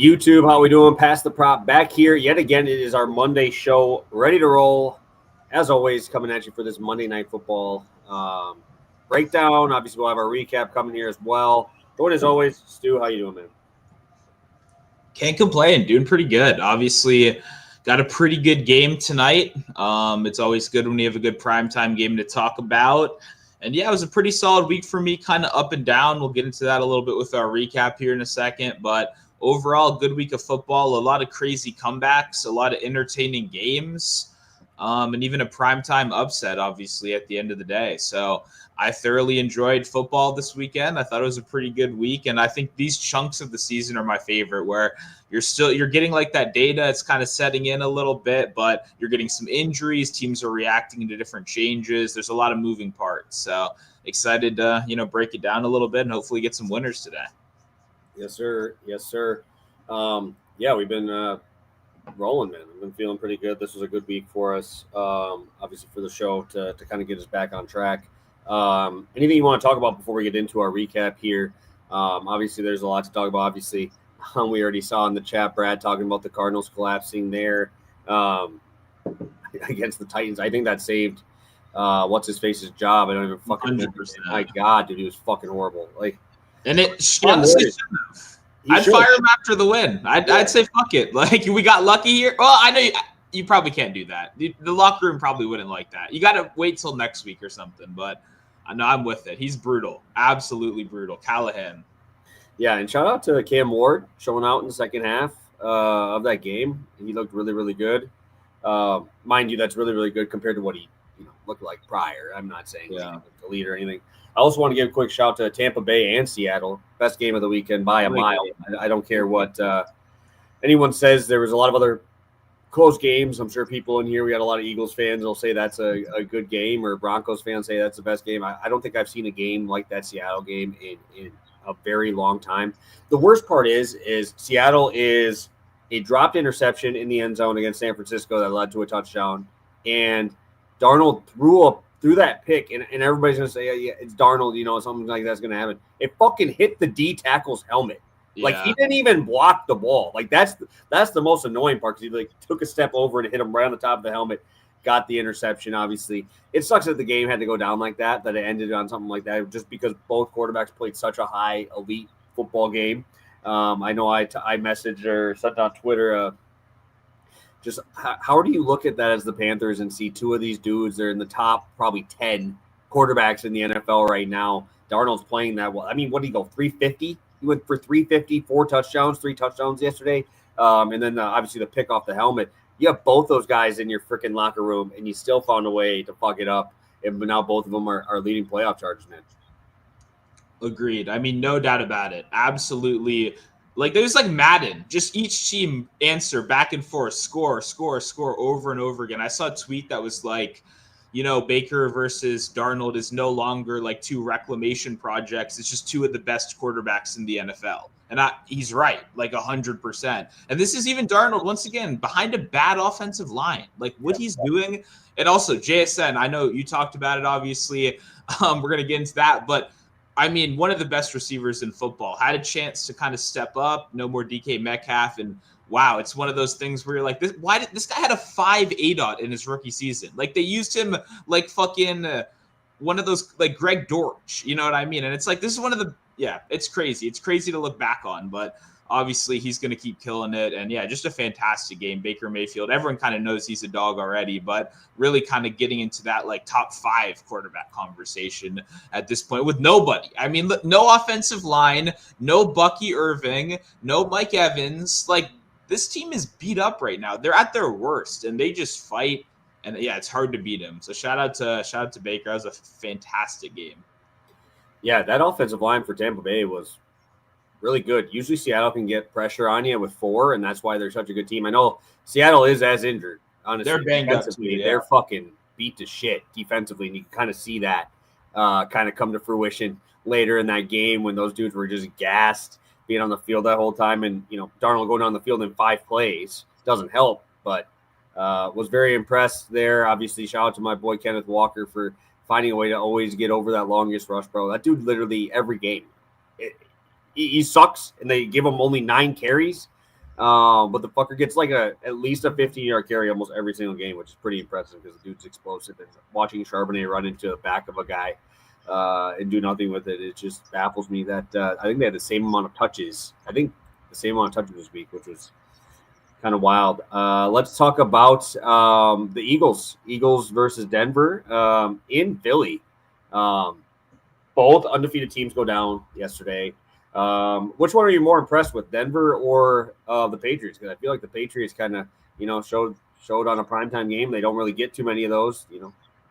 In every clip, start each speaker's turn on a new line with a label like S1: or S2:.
S1: YouTube, how we doing? Pass the prop back here yet again. It is our Monday show, ready to roll. As always, coming at you for this Monday Night Football breakdown. Obviously, we'll have our recap coming here as well. Join as always, Stu. How you doing, man?
S2: Can't complain. Doing pretty good. Obviously, got a pretty good game tonight. It's always good when you have a good primetime game to talk about. And yeah, it was a pretty solid week for me, kind of up and down. We'll get into that a little bit with our recap here in a second. But overall, good week of football, a lot of crazy comebacks, a lot of entertaining games, and even a primetime upset, obviously, at the end of the day. So I thoroughly enjoyed football this weekend. I thought it was a pretty good week. And I think these chunks of the season are my favorite, where you're getting like that data. It's kind of setting in a little bit, but you're getting some injuries. Teams are reacting to different changes. There's a lot of moving parts. So excited to, break it down a little bit and hopefully get some winners today.
S1: Yes, sir. Yes, sir. Yeah, we've been rolling, man. I've been feeling pretty good. This was a good week for us, obviously, for the show to kind of get us back on track. Anything you want to talk about before we get into our recap here? Obviously, there's a lot to talk about. Obviously, we already saw in the chat Brad talking about the Cardinals collapsing there against the Titans. I think that saved what's his face's job. I don't even fucking know. My God, dude, he was fucking horrible.
S2: And it honestly shouldn't have. I'd fire him after the win. I'd say fuck it. Like, we got lucky here. Well, I know you probably can't do that. The locker room probably wouldn't like that. You got to wait till next week or something. But I know I'm with it. He's brutal. Absolutely brutal. Callahan.
S1: Yeah, and shout out to Cam Ward showing out in the second half of that game. He looked really, really good. Mind you, that's really, really good compared to what he looked like prior. I'm not saying the lead or anything. I also want to give a quick shout to Tampa Bay and Seattle. Best game of the weekend by a mile. I don't care what anyone says. There was a lot of other close games. I'm sure people in here, we got a lot of Eagles fans will say that's a good game, or Broncos fans say that's the best game. I don't think I've seen a game like that Seattle game in a very long time. The worst part is Seattle is a dropped interception in the end zone against San Francisco that led to a touchdown, and Darnold threw that pick, and everybody's going to say, yeah, it's Darnold, something like that's going to happen. It fucking hit the D tackle's helmet. Yeah. Like, he didn't even block the ball. Like, that's the most annoying part, because he, took a step over and hit him right on the top of the helmet, got the interception, obviously. It sucks that the game had to go down like that it ended on something like that, just because both quarterbacks played such a high elite football game. I know I messaged or sent on Twitter just how do you look at that as the Panthers and see two of these dudes? They're in the top probably 10 quarterbacks in the NFL right now. Darnold's playing that well. I mean, what did he go, 350? He went for 350, 3 touchdowns yesterday. And then obviously the pick off the helmet. You have both those guys in your freaking locker room, and you still found a way to fuck it up. And now both of them are leading playoff charges, man.
S2: Agreed. I mean, no doubt about it. Absolutely. Like, there's like Madden, just each team answer back and forth, score over and over again. I saw a tweet that was like, Baker versus Darnold is no longer like two reclamation projects. It's just two of the best quarterbacks in the NFL. And he's right, like 100%. And this is even Darnold, once again, behind a bad offensive line. Like, what he's doing. And also, JSN, I know you talked about it, obviously. We're going to get into that. But I mean, one of the best receivers in football, had a chance to kind of step up, no more DK Metcalf. And wow, it's one of those things where you're like, this guy had a 5 ADOT in his rookie season. Like, they used him like fucking one of those, like Greg Dortch, you know what I mean? And it's like, this is one of the, it's crazy. It's crazy to look back on, but obviously he's going to keep killing it. And yeah, just a fantastic game. Baker Mayfield, everyone kind of knows he's a dog already, but really kind of getting into that like top 5 quarterback conversation at this point with nobody. I mean, look, no offensive line, no Bucky Irving, no Mike Evans. Like, this team is beat up right now. They're at their worst, and they just fight. And yeah, it's hard to beat him. So shout out to Baker. That was a fantastic game.
S1: Yeah, that offensive line for Tampa Bay was really good. Usually Seattle can get pressure on you with 4, and that's why they're such a good team. I know Seattle is as injured, honestly.
S2: They're banged up too, yeah.
S1: They're fucking beat to shit defensively, and you can kind of see that kind of come to fruition later in that game when those dudes were just gassed being on the field that whole time. And, Darnold going on the field in 5 plays doesn't help, but was very impressed there. Obviously, shout out to my boy Kenneth Walker for finding a way to always get over that longest rush, bro. That dude literally every game. He sucks, and they give him only 9 carries. But the fucker gets like at least a 15-yard carry almost every single game, which is pretty impressive because the dude's explosive. And watching Charbonnet run into the back of a guy and do nothing with it, it just baffles me that I think they had the same amount of touches. I think the same amount of touches this week, which was kind of wild. Let's talk about the Eagles. Eagles versus Denver in Philly. Both undefeated teams go down yesterday. Which one are you more impressed with, Denver or the Patriots? Because I feel like the Patriots kind of, showed on a primetime game. They don't really get too many of those.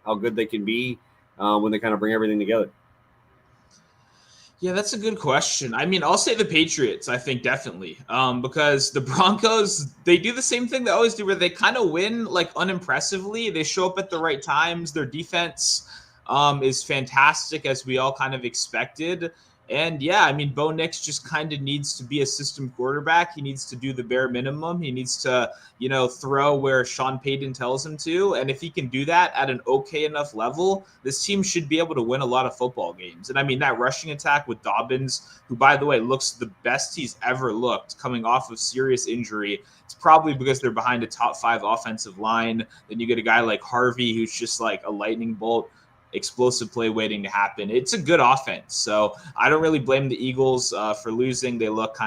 S1: How good they can be when they kind of bring everything together.
S2: Yeah, that's a good question. I mean, I'll say the Patriots, I think definitely, because the Broncos, they do the same thing they always do where they kind of win like unimpressively. They show up at the right times. Their defense is fantastic as we all kind of expected. And yeah, I mean, Bo Nix just kind of needs to be a system quarterback. He needs to do the bare minimum. He needs to, throw where Sean Payton tells him to. And if he can do that at an okay enough level, this team should be able to win a lot of football games. And I mean, that rushing attack with Dobbins, who, by the way, looks the best he's ever looked coming off of serious injury. It's probably because they're behind a top 5 offensive line. Then you get a guy like Harvey, who's just like a lightning bolt. Explosive play waiting to happen. It's a good offense. So I don't really blame the Eagles for losing. They've looked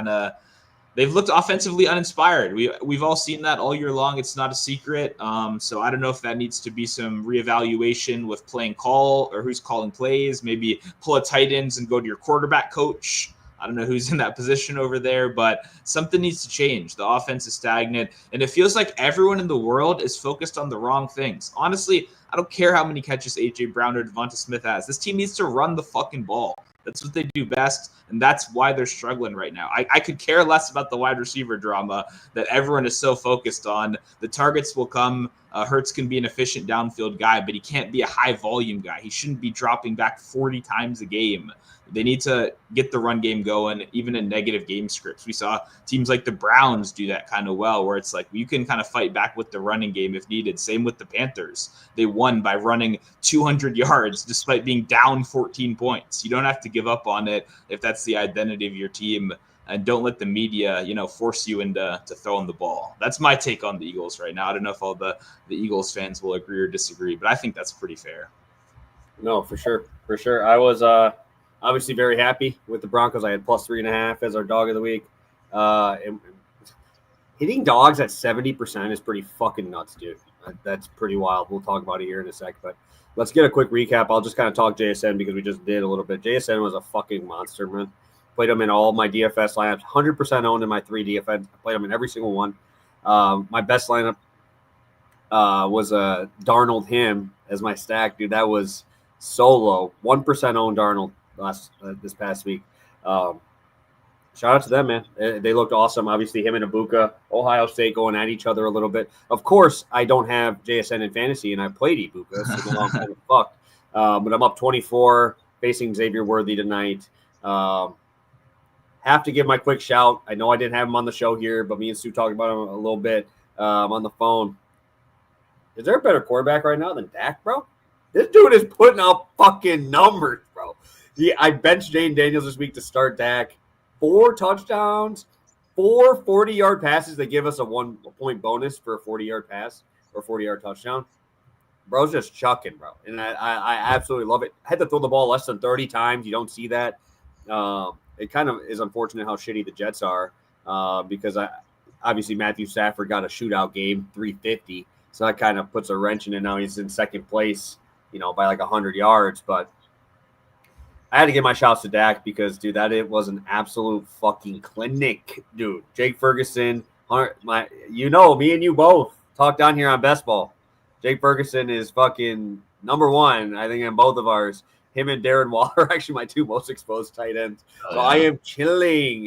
S2: offensively uninspired. We've all seen that all year long. It's not a secret. So I don't know if that needs to be some reevaluation with playing call or who's calling plays. Maybe pull a tight ends and go to your quarterback coach. I don't know who's in that position over there, but something needs to change. The offense is stagnant, and it feels like everyone in the world is focused on the wrong things. Honestly, I don't care how many catches A.J. Brown or Devonta Smith has. This team needs to run the fucking ball. That's what they do best, and that's why they're struggling right now. I could care less about the wide receiver drama that everyone is so focused on. The targets will come. Hurts can be an efficient downfield guy, but he can't be a high-volume guy. He shouldn't be dropping back 40 times a game. They need to get the run game going, even in negative game scripts. We saw teams like the Browns do that kind of well, where it's like you can kind of fight back with the running game if needed. Same with the Panthers. They won by running 200 yards despite being down 14 points. You don't have to give up on it if that's the identity of your team. And don't let the media, force you into throwing the ball. That's my take on the Eagles right now. I don't know if all the Eagles fans will agree or disagree, but I think that's pretty fair.
S1: No, for sure. For sure. I was obviously very happy with the Broncos. I had +3.5 as our dog of the week. And hitting dogs at 70% is pretty fucking nuts, dude. That's pretty wild. We'll talk about it here in a sec, but let's get a quick recap. I'll just kind of talk JSN because we just did a little bit. JSN was a fucking monster, man. Played him in all my DFS lineups. 100% owned in my 3 DFS. I played him in every single one. My best lineup was Darnold him as my stack, dude. That was so low. 1% owned Darnold this past week. Shout out to them, man. They looked awesome. Obviously, him and Ibuka, Ohio State going at each other a little bit. Of course, I don't have JSN in fantasy, and I played Ibuka, so now I'm kind of fucked. But I'm up 24, facing Xavier Worthy tonight. Have to give my quick shout. I know I didn't have him on the show here, but me and Stu talked about him a little bit on the phone. Is there a better quarterback right now than Dak, bro? This dude is putting up fucking numbers, bro. I benched Jane Daniels this week to start Dak. 4 touchdowns, 4 40-yard passes. They give us a 1-point bonus for a 40-yard pass or 40-yard touchdown. Bro's just chucking, bro. And I absolutely love it. I had to throw the ball less than 30 times. You don't see that. It kind of is unfortunate how shitty the Jets are because obviously Matthew Stafford got a shootout game, 350. So that kind of puts a wrench in it. Now he's in second place, by like 100 yards. But I had to give my shouts to Dak because, dude, it was an absolute fucking clinic, dude. Jake Ferguson, me and you both talked down here on Best Ball. Jake Ferguson is fucking number 1, I think, in both of ours. Him and Darren Waller are actually my 2 most exposed tight ends. So I am chilling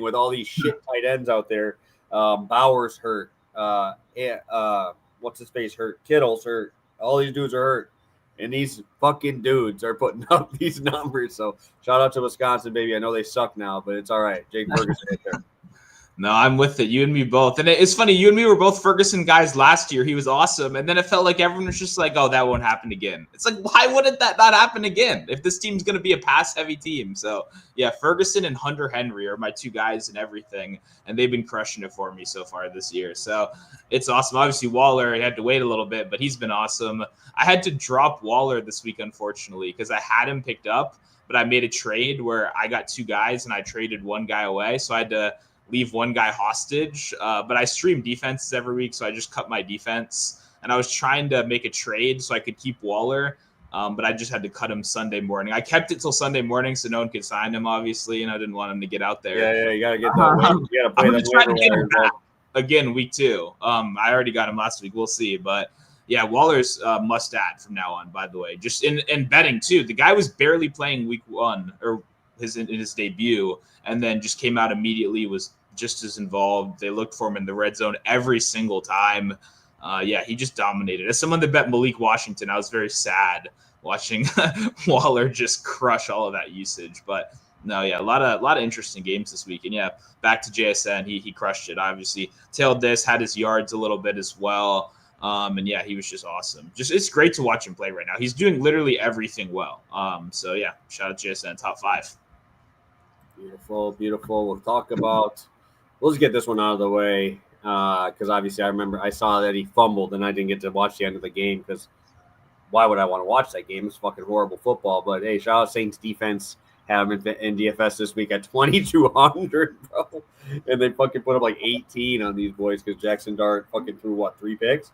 S1: with all these shit tight ends out there. Bowers hurt. What's his face hurt? Kittle's hurt. All these dudes are hurt. And these fucking dudes are putting up these numbers. So shout out to Wisconsin, baby. I know they suck now, but it's all right. Jake Ferguson hit there.
S2: No, I'm with it. You and me both. And it's funny, you and me were both Ferguson guys last year. He was awesome. And then it felt like everyone was just like, oh, that won't happen again. It's like, why wouldn't that not happen again if this team's going to be a pass-heavy team? So, yeah, Ferguson and Hunter Henry are my two guys in everything. And they've been crushing it for me so far this year. So it's awesome. Obviously, Waller, I had to wait a little bit, but he's been awesome. I had to drop Waller this week, unfortunately, because I had him picked up. But I made a trade where I got two guys and I traded one guy away. So I had to leave one guy hostage. But I stream defenses every week, so I just cut my defense. And I was trying to make a trade so I could keep Waller, but I just had to cut him Sunday morning. I kept it till Sunday morning so no one could sign him, obviously, and I didn't want him to get out there.
S1: Yeah, you got to get that. You got to play
S2: I'm
S1: that
S2: trying to get
S1: waiver
S2: him back again week 2. I already got him last week. We'll see, but yeah, Waller's must add from now on. By the way, just in betting too, the guy was barely playing week 1 or in his debut, and then just came out immediately. Was just as involved. They looked for him in the red zone every single time. Yeah, he just dominated. As someone that bet Malik Washington, I was very sad watching Waller just crush all of that usage. But no, yeah, a lot of interesting games this week. And yeah, back to JSN, he crushed it. Obviously, tailed this, had his yards a little bit as well. And yeah, he was just awesome. Just it's great to watch him play right now. He's doing literally everything well. So yeah, shout out to JSN, top 5.
S1: Beautiful. We'll talk about. We'll just get this one out of the way because obviously I remember I saw that he fumbled and I didn't get to watch the end of the game because why would I want to watch that game? It's fucking horrible football. But hey, shout out Saints defense. Have him in DFS this week at 2,200, bro. And they fucking put up like 18 on these boys because Jackson Dart fucking threw 3 picks?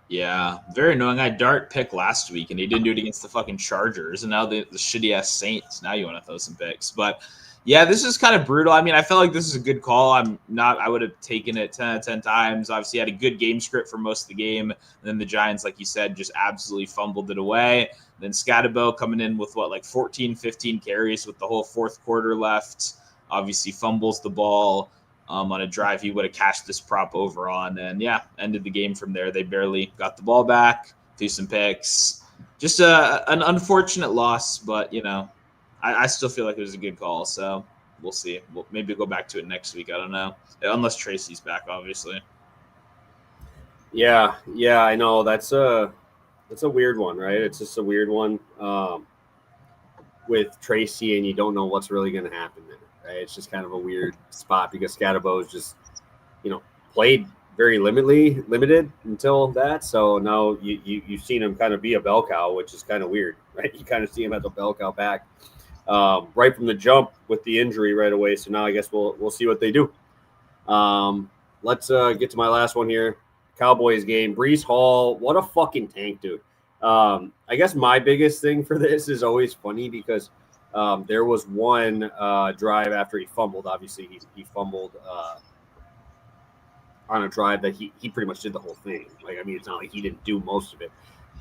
S2: Yeah, very annoying. I Dart pick last week and he didn't do it against the fucking Chargers, and now the shitty ass Saints. Now you want to throw some picks, but yeah, this is kind of brutal. I mean, I felt like this is a good call. I would have taken it 10 out of 10 times. Obviously, had a good game script for most of the game. And then the Giants, like you said, just absolutely fumbled it away. Then Scatterbo coming in with 14, 15 carries with the whole fourth quarter left. Obviously, fumbles the ball on a drive he would have cashed this prop over on. And yeah, ended the game from there. They barely got the ball back, threw some picks. Just an unfortunate loss, but, I still feel like it was a good call, so we'll see. We'll maybe go back to it next week. I don't know. Unless Tracy's back, obviously.
S1: Yeah, I know. That's a weird one, right? It's just a weird one with Tracy, and you don't know what's really going to happen there, right? It's just kind of a weird spot because Scatterbo is just, played very limited until that. So now you've seen him kind of be a bell cow, which is kind of weird, right? You kind of see him as a bell cow back. Right from the jump with the injury right away. So now I guess we'll see what they do. Let's get to my last one here. Cowboys game. Breece Hall, what a fucking tank, dude. I guess my biggest thing for this is always funny because there was one drive after he fumbled. Obviously, he fumbled on a drive that he pretty much did the whole thing. It's not like he didn't do most of it.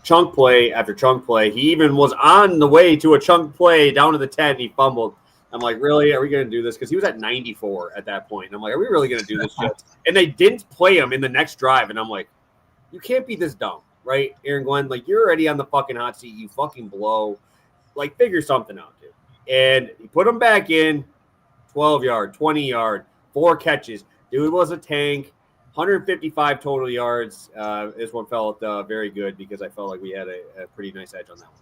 S1: Chunk play after chunk play. He even was on the way to a chunk play down to the 10. He fumbled. I'm like, really? Are we going to do this? Because he was at 94 at that point. And I'm like, are we really going to do this shit? And they didn't play him in the next drive. And I'm like, you can't be this dumb, right? Aaron Glenn, you're already on the fucking hot seat. You fucking blow. Figure something out, dude. And he put him back in, 12-yard, 20-yard, 4 catches. Dude was a tank. 155 total yards. This one felt very good because I felt like we had a pretty nice edge on that one.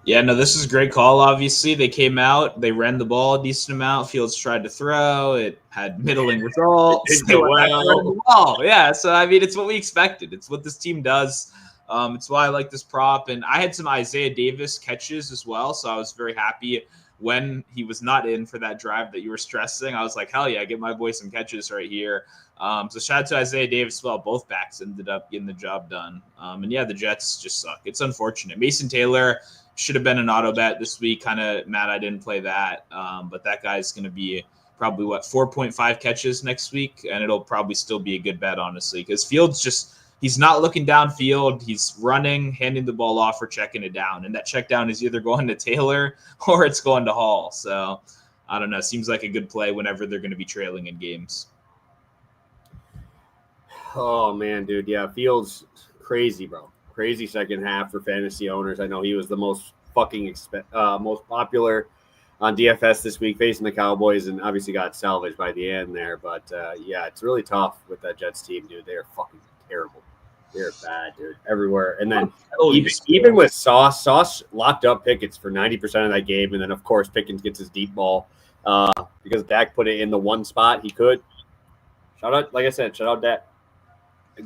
S2: Yeah, no, this is a great call. Obviously, they came out, they ran the ball a decent amount. Fields tried to throw. It had middling results. Yeah, so, it's what we expected. It's what this team does. It's why I like this prop. And I had some Isaiah Davis catches as well, so I was very happy when he was not in for that drive that you were stressing. I was like, hell yeah, get my boy some catches right here. So shout out to Isaiah Davis as well. Both backs ended up getting the job done. And yeah, the Jets just suck. It's unfortunate. Mason Taylor should have been an auto bet this week. Kind of mad I didn't play that. But that guy's going to be probably 4.5 catches next week. And it'll probably still be a good bet, honestly, because Fields he's not looking downfield. He's running, handing the ball off, or checking it down. And that check down is either going to Taylor or it's going to Hall. So I don't know. Seems like a good play whenever they're going to be trailing in games.
S1: Oh, man, dude. Yeah, Fields, crazy, bro. Crazy second half for fantasy owners. I know he was the most fucking most popular on DFS this week facing the Cowboys, and obviously got salvaged by the end there. But yeah, it's really tough with that Jets team, dude. They are fucking terrible. They're bad, dude, everywhere. And then even with Sauce locked up Pickens for 90% of that game, and then of course Pickens gets his deep ball because Dak put it in the one spot he could. Shout out, like I said, shout out Dak.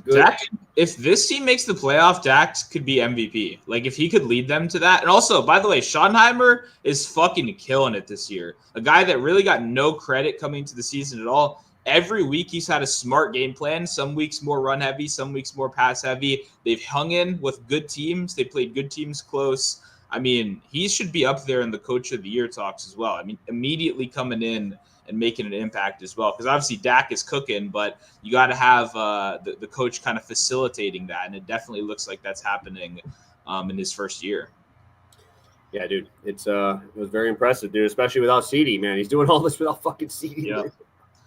S1: Good.
S2: Dak, if this team makes the playoff, Dak could be MVP. Like, if he could lead them to that. And also, by the way, Schottenheimer is fucking killing it this year. A guy that really got no credit coming to the season at all. Every week he's had a smart game plan. Some weeks more run heavy, some weeks more pass heavy. They've hung in with good teams. They played good teams close. I mean, he should be up there in the coach of the year talks as well. I mean, immediately coming in and making an impact as well. Because obviously Dak is cooking, but you got to have the coach kind of facilitating that. And it definitely looks like that's happening in his first year.
S1: Yeah, dude. It was very impressive, dude, especially without CD, man. He's doing all this without fucking CD.
S2: Yeah.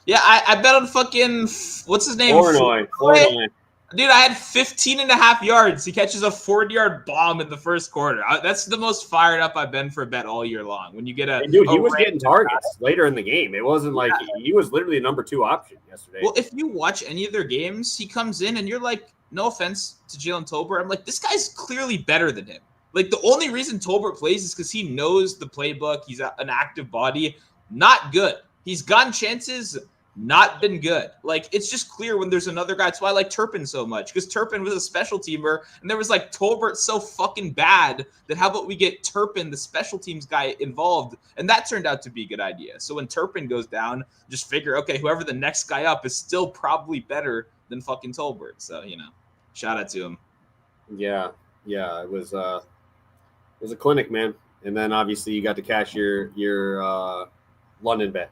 S2: Yeah, I bet on fucking, what's his name?
S1: Flournoy.
S2: Dude, I had 15.5 yards. He catches a 40-yard bomb in the first quarter. That's the most fired up I've been for a bet all year long. When you get
S1: he was getting targets later in the game. It wasn't like he was literally the number 2 option yesterday.
S2: Well, if you watch any of their games, he comes in and you're like, no offense to Jalen Tolbert, I'm like, this guy's clearly better than him. Like, the only reason Tolbert plays is because he knows the playbook. He's an active body. Not good. He's gotten chances, not been good. Like, it's just clear when there's another guy. That's why I like Turpin so much, because Turpin was a special teamer, and there was like, Tolbert's so fucking bad that how about we get Turpin, the special teams guy, involved? And that turned out to be a good idea. So when Turpin goes down, just figure, okay, whoever the next guy up is still probably better than fucking Tolbert. So, shout out to him.
S1: Yeah, it was a clinic, man. And then obviously you got to cash your London bet.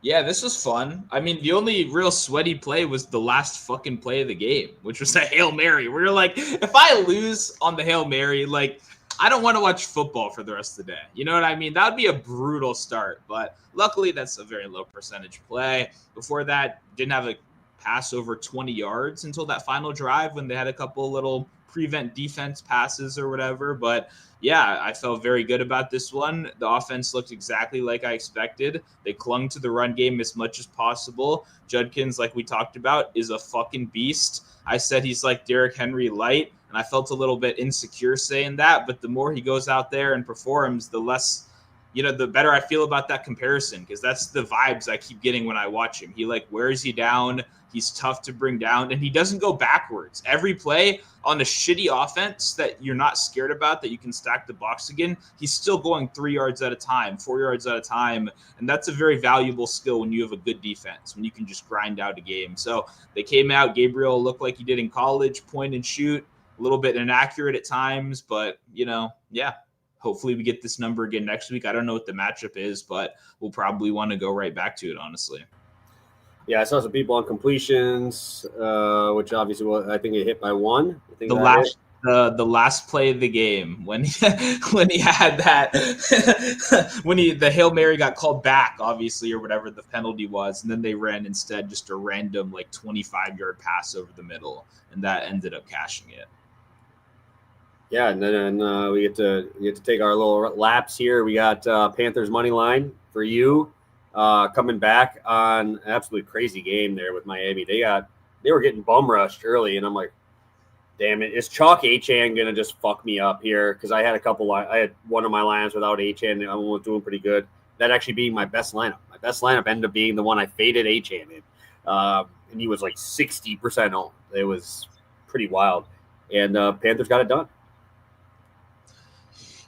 S2: Yeah, this was fun. I mean, the only real sweaty play was the last fucking play of the game, which was a Hail Mary. Where you're like, if I lose on the Hail Mary, like, I don't want to watch football for the rest of the day. You know what I mean? That would be a brutal start. But luckily, that's a very low percentage play. Before that, didn't have a pass over 20 yards until that final drive when they had a couple little prevent defense passes or whatever. But yeah, I felt very good about this one. The offense looked exactly like I expected. They clung to the run game as much as possible. Judkins, like we talked about, is a fucking beast. I said he's like Derrick Henry light, and I felt a little bit insecure saying that. But the more he goes out there and performs, the less, the better I feel about that comparison, because that's the vibes I keep getting when I watch him. He like wears you down. He's tough to bring down, and he doesn't go backwards. Every play on a shitty offense that you're not scared about, that you can stack the box again, he's still going 3 yards at a time, 4 yards at a time, and that's a very valuable skill when you have a good defense, when you can just grind out a game. So they came out. Gabriel looked like he did in college, point and shoot, a little bit inaccurate at times, but, yeah. Hopefully we get this number again next week. I don't know what the matchup is, but we'll probably want to go right back to it, honestly.
S1: Yeah, I saw some people on completions, which obviously, I think it hit by 1. I think
S2: the last play of the game when he had that when the Hail Mary got called back, obviously, or whatever the penalty was, and then they ran instead just a random 25-yard pass over the middle, and that ended up cashing it.
S1: Yeah, and then we get to take our little laps here. We got Panthers money line for you. Coming back on an absolutely crazy game there with Miami. They were getting bum rushed early, and I'm like, damn it, is Chalk Achane gonna just fuck me up here? Because I had I had one of my lineups without Achane, and I was doing pretty good. That actually being my best lineup. My best lineup ended up being the one I faded Achane in, and he was like 60% owned. It was pretty wild, and Panthers got it done.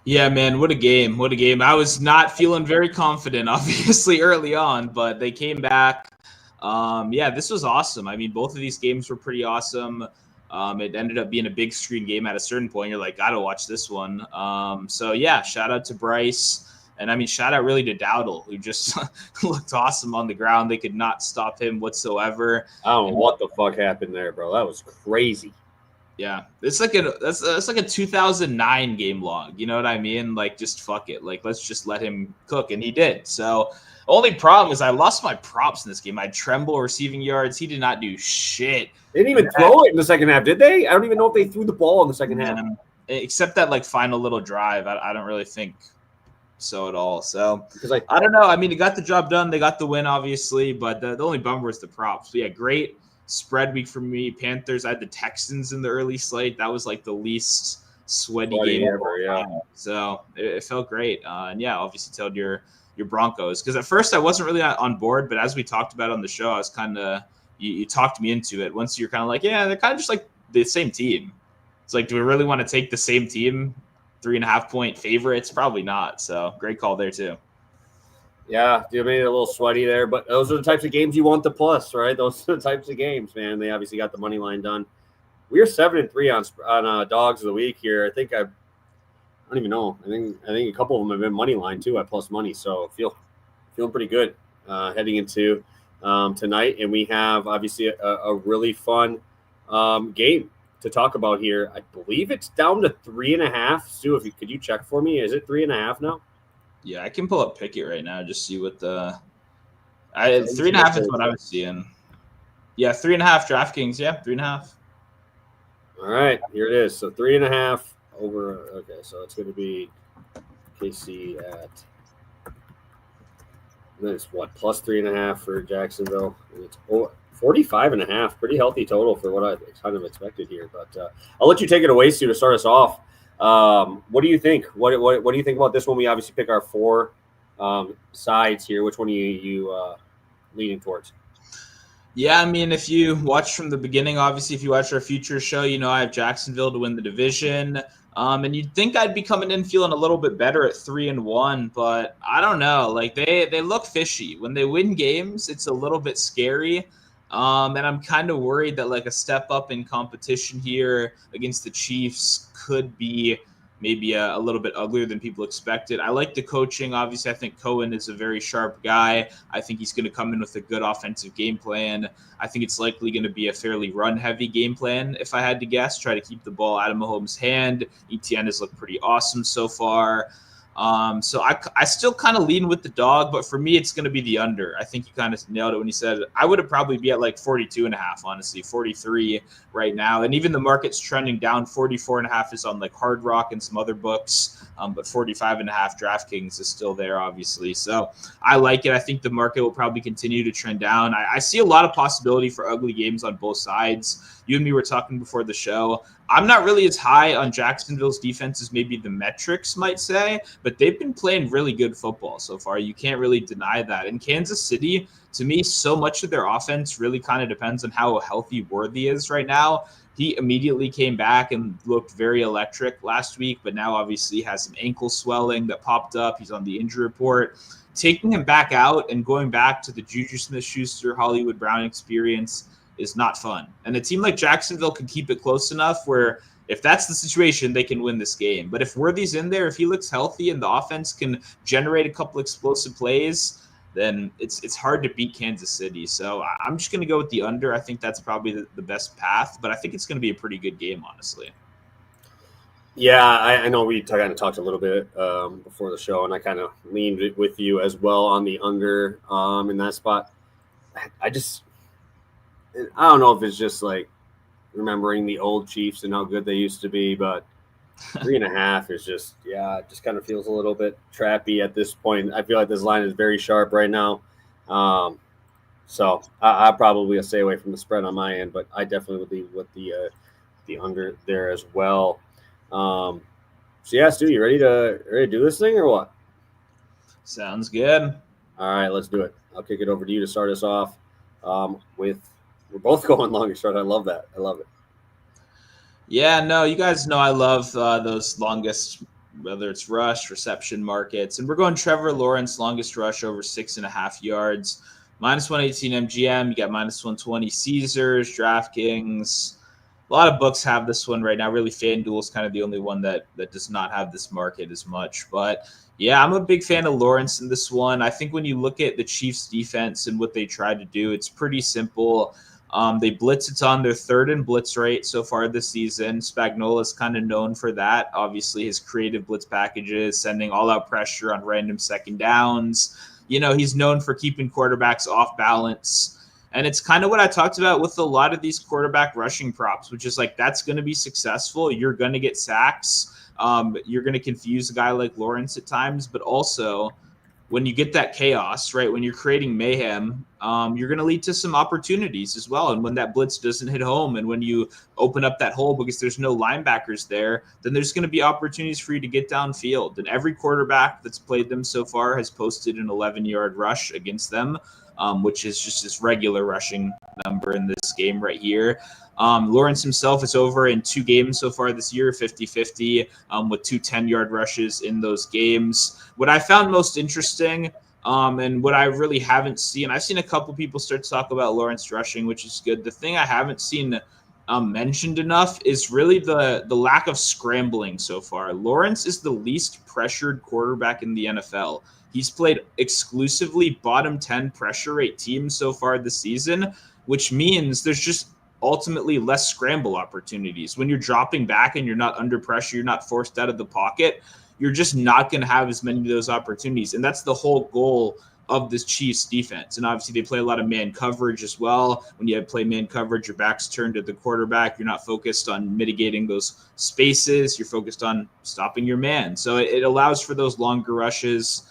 S2: Yeah, man, what a game. What a game. I was not feeling very confident, obviously, early on, but they came back. Yeah, this was awesome. I mean, both of these games were pretty awesome. It ended up being a big screen game at a certain point. You're like, gotta watch this one. So, yeah, shout out to Bryce. And, I mean, shout out really to Dowdle, who just looked awesome on the ground. They could not stop him whatsoever.
S1: I don't know what the fuck happened there, bro. That was crazy.
S2: Yeah, it's like a 2009 game log. You know what I mean? Like, just fuck it. Like, let's just let him cook, and he did. So, only problem is I lost my props in this game. I had Tremble receiving yards. He did not do shit.
S1: They didn't even throw it in the second half, did they? I don't even know if they threw the ball in the second half.
S2: Except that final little drive. I don't really think so at all. So
S1: Because
S2: I don't know. I mean, it got the job done. They got the win, obviously, but the only bummer was the props. But yeah, great spread week for me. Panthers. I had the Texans in the early slate. That was like the least sweaty game
S1: ever, yeah.
S2: So it felt great. And yeah, obviously told your Broncos, because at first I wasn't really on board, but as we talked about on the show, I was kind of you talked me into it. Once you're kind of like, yeah, they're kind of just like the same team. It's like, do we really want to take the same team 3.5-point favorites? Probably not. So great call there too.
S1: Yeah, you made it a little sweaty there, but those are the types of games you want the plus, right? Those are the types of games, man. They obviously got the money line done. We are 7-3 on dogs of the week here. I think I don't even know. I think a couple of them have been money line too at plus money, so feeling pretty good heading into tonight. And we have obviously a really fun game to talk about here. I believe it's down to 3.5. Stu, could you check for me? Is it 3.5 now?
S2: Yeah, I can pull up Pickett right now. Just see what 3.5 is what I was seeing. Yeah, 3.5 DraftKings. Yeah, 3.5.
S1: All right, here it is. So 3.5 over. Okay, so it's going to be KC at. It's what, plus 3.5 for Jacksonville. And it's 45.5. Pretty healthy total for what I kind of expected here. But I'll let you take it away, Stu, to start us off. What do you think? What do you think about this one? We obviously pick our 4 sides here. Which one are you leaning towards?
S2: Yeah, I mean, if you watch from the beginning, obviously, if you watch our future show, I have Jacksonville to win the division. And you'd think I'd be coming in feeling a little bit better at 3-1, but I don't know. Like they look fishy when they win games. It's a little bit scary. And I'm kind of worried that like a step up in competition here against the Chiefs could be maybe a little bit uglier than people expected. I like the coaching. Obviously, I think Cohen is a very sharp guy. I think he's going to come in with a good offensive game plan. I think it's likely going to be a fairly run-heavy game plan, if I had to guess. Try to keep the ball out of Mahomes' hand. ETN has looked pretty awesome so far. So I still kind of lean with the dog, but for me, it's going to be the under. I think you kind of nailed it when you said I would have probably be at like 42.5, honestly, 43 right now. And even the market's trending down. 44.5 is on like Hard Rock and some other books, but 45.5 DraftKings is still there, obviously. So I like it. I think the market will probably continue to trend down. I see a lot of possibility for ugly games on both sides. You and me were talking before the show. I'm not really as high on Jacksonville's defense as maybe the metrics might say, but they've been playing really good football so far. You can't really deny that. In Kansas City, to me, so much of their offense really kind of depends on how healthy Worthy is right now. He immediately came back and looked very electric last week, but now obviously has some ankle swelling that popped up. He's on the injury report. Taking him back out and going back to the Juju Smith-Schuster, Hollywood Brown experience is not fun. And a team like Jacksonville can keep it close enough where if that's the situation, they can win this game. But if Worthy's in there, if he looks healthy and the offense can generate a couple explosive plays, then it's hard to beat Kansas City. So I'm just going to go with the under. I think that's probably the best path, but I think it's going to be a pretty good game, honestly.
S1: Yeah, I know we kind of talked a little bit before the show, and I kind of leaned with you as well on the under in that spot. I don't know if it's just like remembering the old Chiefs and how good they used to be, but 3.5 is just, it just kind of feels a little bit trappy at this point. I feel like this line is very sharp right now. So I probably will stay away from the spread on my end, but I definitely would leave with the under there as well. So yeah, Stu, you ready to do this thing or what?
S2: Sounds good.
S1: All right, let's do it. I'll kick it over to you to start us off with. We're both going long and short. I love that. I love it.
S2: Yeah, no, you guys know I love those longest, whether it's rush, reception markets. And we're going Trevor Lawrence, longest rush over 6.5 yards. -118 MGM. You got -120 Caesars, DraftKings. A lot of books have this one right now. Really, FanDuel is kind of the only one that does not have this market as much. But yeah, I'm a big fan of Lawrence in this one. I think when you look at the Chiefs defense and what they tried to do, it's pretty simple. They blitz. It's on their 3rd in blitz rate so far this season. Spagnuolo is kind of known for that. Obviously, his creative blitz packages, sending all-out pressure on random second downs. He's known for keeping quarterbacks off balance. And it's kind of what I talked about with a lot of these quarterback rushing props, which is like that's going to be successful. You're going to get sacks. You're going to confuse a guy like Lawrence at times, but also when you get that chaos, right, when you're creating mayhem, you're going to lead to some opportunities as well. And when that blitz doesn't hit home and when you open up that hole because there's no linebackers there, then there's going to be opportunities for you to get downfield. And every quarterback that's played them so far has posted an 11-yard rush against them, which is just this regular rushing number in this game right here. Lawrence himself is over in 2 games so far this year, 50-50, with 2 10-yard rushes in those games. What I found most interesting, and what I really haven't seen, I've seen a couple people start to talk about Lawrence rushing, which is good. The thing I haven't seen mentioned enough is really the lack of scrambling so far. Lawrence is the least pressured quarterback in the NFL. He's played exclusively bottom 10 pressure rate teams so far this season, which means there's just ultimately less scramble opportunities. When you're dropping back and you're not under pressure, you're not forced out of the pocket, you're just not going to have as many of those opportunities. And that's the whole goal of this Chiefs defense. And obviously they play a lot of man coverage as well. When you play man coverage, your back's turned to the quarterback. You're not focused on mitigating those spaces. You're focused on stopping your man. So it allows for those longer rushes.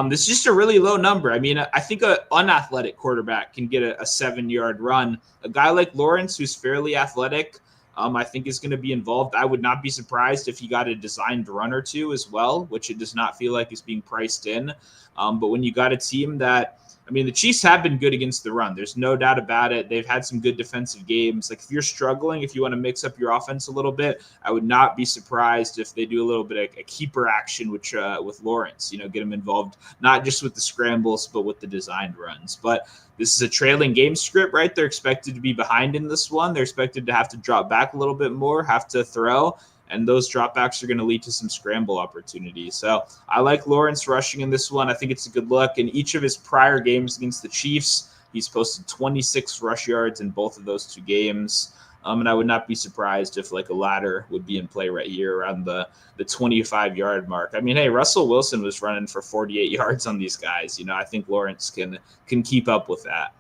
S2: This is just a really low number. I mean, I think an unathletic quarterback can get a 7-yard run. A guy like Lawrence, who's fairly athletic, I think is going to be involved. I would not be surprised if he got a designed run or two as well, which it does not feel like is being priced in. But when you got a team that, I mean, the Chiefs have been good against the run. There's no doubt about it. They've had some good defensive games. Like if you're struggling, if you want to mix up your offense a little bit, I would not be surprised if they do a little bit of a keeper action with Lawrence, get him involved, not just with the scrambles, but with the designed runs. But this is a trailing game script, right? They're expected to be behind in this one. They're expected to have to drop back a little bit more, have to throw. And those dropbacks are going to lead to some scramble opportunities. So I like Lawrence rushing in this one. I think it's a good look. In each of his prior games against the Chiefs, he's posted 26 rush yards in both of those 2 games. And I would not be surprised if like a ladder would be in play right here around the 25-yard mark. I mean, hey, Russell Wilson was running for 48 yards on these guys. I think Lawrence can keep up with that.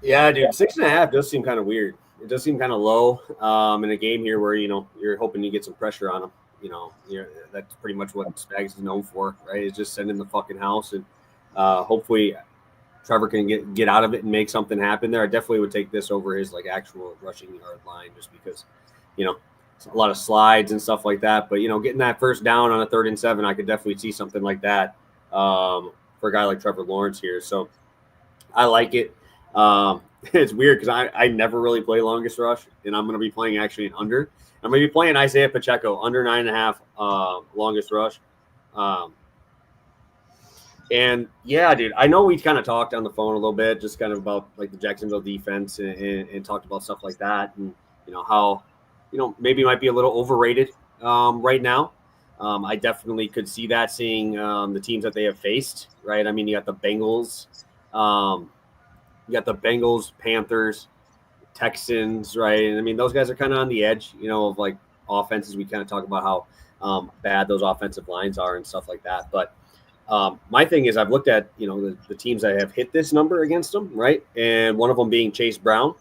S1: Yeah, dude, 6.5 does seem kind of weird. It does seem kind of low in a game here where, you're hoping to get some pressure on him. That's pretty much what Spags is known for, right? Is just sending the fucking house. And hopefully Trevor can get out of it and make something happen there. I definitely would take this over his like actual rushing yard line just because, it's a lot of slides and stuff like that. But, getting that first down on a 3rd and 7, I could definitely see something like that for a guy like Trevor Lawrence here. So I like it. It's weird because I never really play longest rush, and I'm going to be playing actually an under. I'm going to be playing Isaiah Pacheco under 9.5 longest rush. And yeah, dude, I know we kind of talked on the phone a little bit, just kind of about like the Jacksonville defense and talked about stuff like that, and how maybe it might be a little overrated right now. I definitely could see that, seeing the teams that they have faced. Right, I mean, you got the Bengals. You got the Bengals, Panthers, Texans, right? And I mean, those guys are kind of on the edge, of like offenses. We kind of talk about how bad those offensive lines are and stuff like that. But my thing is, I've looked at, the teams that have hit this number against them, right? And one of them being Chase Brown.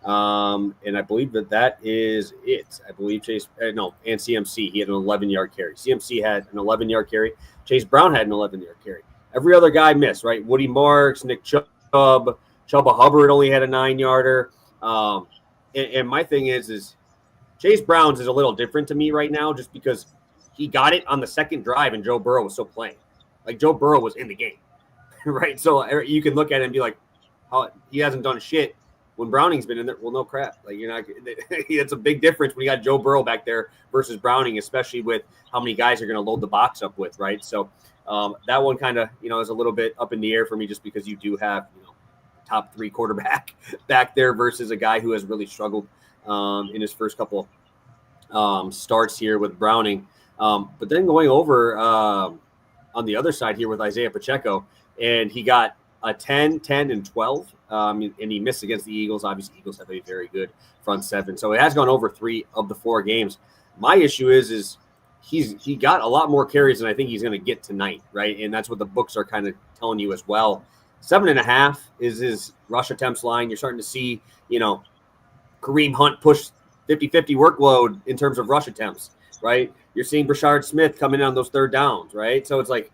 S1: And I believe that is it. I believe and CMC, he had an 11-yard carry. CMC had an 11-yard carry. Chase Brown had an 11-yard carry. Every other guy missed, right? Woody Marks, Nick Chubb, Chubba Hubbard only had a 9-yarder. And my thing is Chase Brown's is a little different to me right now just because he got it on the second drive and Joe Burrow was still playing. Like Joe Burrow was in the game, right? So you can look at it and be like, oh, he hasn't done shit when Browning's been in there. Well, no crap. Like, it's a big difference when you got Joe Burrow back there versus Browning, especially with how many guys are going to load the box up with, right? So that one kind of, is a little bit up in the air for me just because you do have, top 3 quarterback back there versus a guy who has really struggled in his first couple starts here with Browning. But then going over on the other side here with Isaiah Pacheco, and he got a 10, 10, and 12, and he missed against the Eagles. Obviously, Eagles have a very good front 7. So it has gone over 3 of the 4 games. My issue is he got a lot more carries than I think he's going to get tonight, right? And that's what the books are kind of telling you as well. 7.5 is his rush attempts line. You're starting to see, Kareem Hunt push 50-50 workload in terms of rush attempts, right? You're seeing Brashard Smith coming in on those third downs, right? So it's like,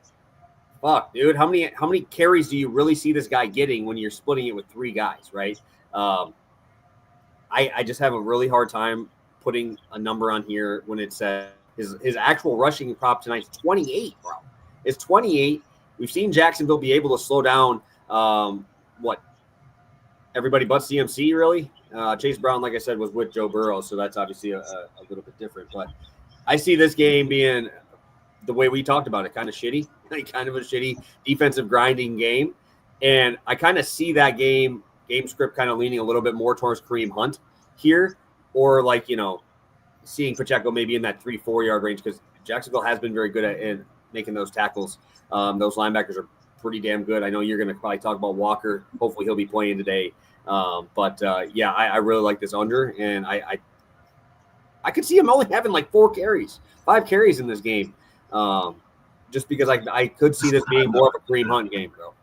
S1: fuck, dude, how many carries do you really see this guy getting when you're splitting it with three guys, right? I just have a really hard time putting a number on here when it says his actual rushing prop tonight is 28, bro. It's 28. We've seen Jacksonville be able to slow down everybody but CMC, really. Chase Brown, like I said, was with Joe Burrow, so that's obviously a little bit different. But I see this game being the way we talked about it, kind of shitty, like kind of a shitty defensive grinding game. And I kind of see that game script kind of leaning a little bit more towards Kareem Hunt here, or like, seeing Pacheco maybe in that 3-4 yard range, because Jacksonville has been very good at making those tackles. Those linebackers are pretty damn good. I know you're going to probably talk about Walker. Hopefully he'll be playing today. I really like this under, and I could see him only having like 5 carries in this game. Just because I could see this being more of a Kareem Hunt game, bro.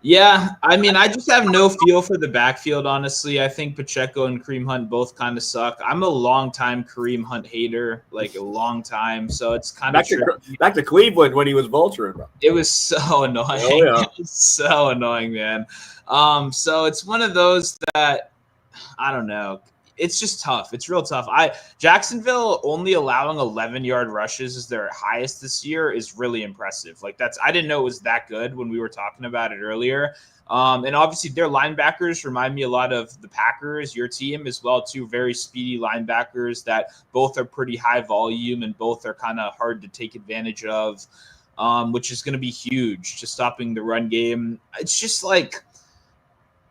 S2: Yeah, I mean, I just have no feel for the backfield, honestly. I think Pacheco and Kareem Hunt both kind of suck. I'm a long-time Kareem Hunt hater, like a long time, so it's kind of
S1: back to Cleveland when he was vulturing, bro.
S2: It was so annoying. Oh, yeah. It was so annoying, man. So it's one of those that, I don't know. It's just tough. It's real tough. Jacksonville only allowing 11-yard rushes as their highest this year is really impressive. Like I didn't know it was that good when we were talking about it earlier. And obviously their linebackers remind me a lot of the Packers, your team as well, too. Very speedy linebackers that both are pretty high volume and both are kind of hard to take advantage of, which is going to be huge, just stopping the run game. It's just like,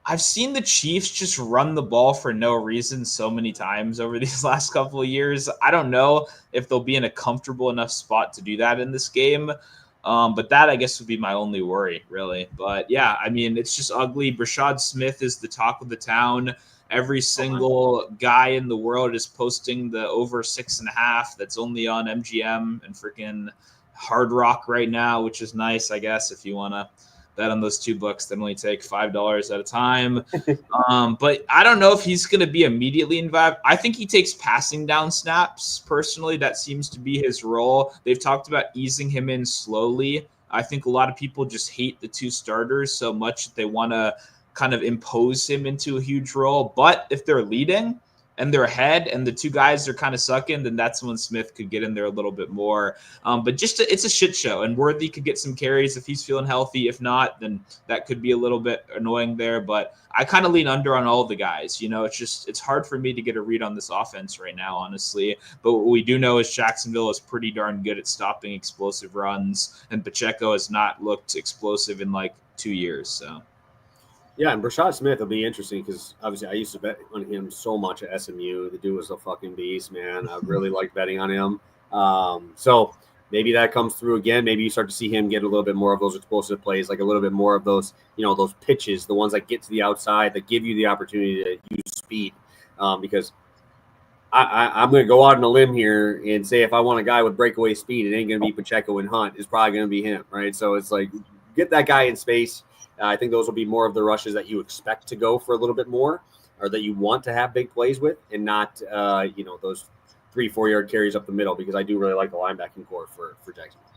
S2: I've seen the Chiefs just run the ball for no reason so many times over these last couple of years. I don't know if they'll be in a comfortable enough spot to do that in this game. But that, I guess, would be my only worry, really. But, yeah, I mean, it's just ugly. Brashard Smith is the talk of the town. Every single guy in the world is posting the over 6.5 that's only on MGM and freaking Hard Rock right now, which is nice, I guess, if you want to bet on those 2 books that only take $5 at a time. But I don't know if he's going to be immediately involved. I think he takes passing down snaps. Personally, that seems to be his role. They've talked about easing him in slowly. I think a lot of people just hate the 2 starters so much that they want to kind of impose him into a huge role. But if they're leading and they're ahead and the 2 guys are kind of sucking, then that's when Smith could get in there a little bit more. But it's a shit show, and Worthy could get some carries if he's feeling healthy. If not, then that could be a little bit annoying there. But I kind of lean under on all the guys. It's hard for me to get a read on this offense right now, honestly. But what we do know is Jacksonville is pretty darn good at stopping explosive runs, and Pacheco has not looked explosive in like 2 years, so.
S1: Yeah, and Brashard Smith will be interesting because obviously I used to bet on him so much at SMU. The dude was a fucking beast, man. I really liked betting on him. So maybe that comes through again. Maybe you start to see him get a little bit more of those explosive plays, like a little bit more of those, those pitches, the ones that get to the outside that give you the opportunity to use speed. Because I'm going to go out on a limb here and say if I want a guy with breakaway speed, it ain't going to be Pacheco and Hunt. It's probably going to be him, right? So it's like get that guy in space. I think those will be more of the rushes that you expect to go for a little bit more, or that you want to have big plays with, and not those 3-4 yard carries up the middle, because I do really like the linebacking core for Jacksonville.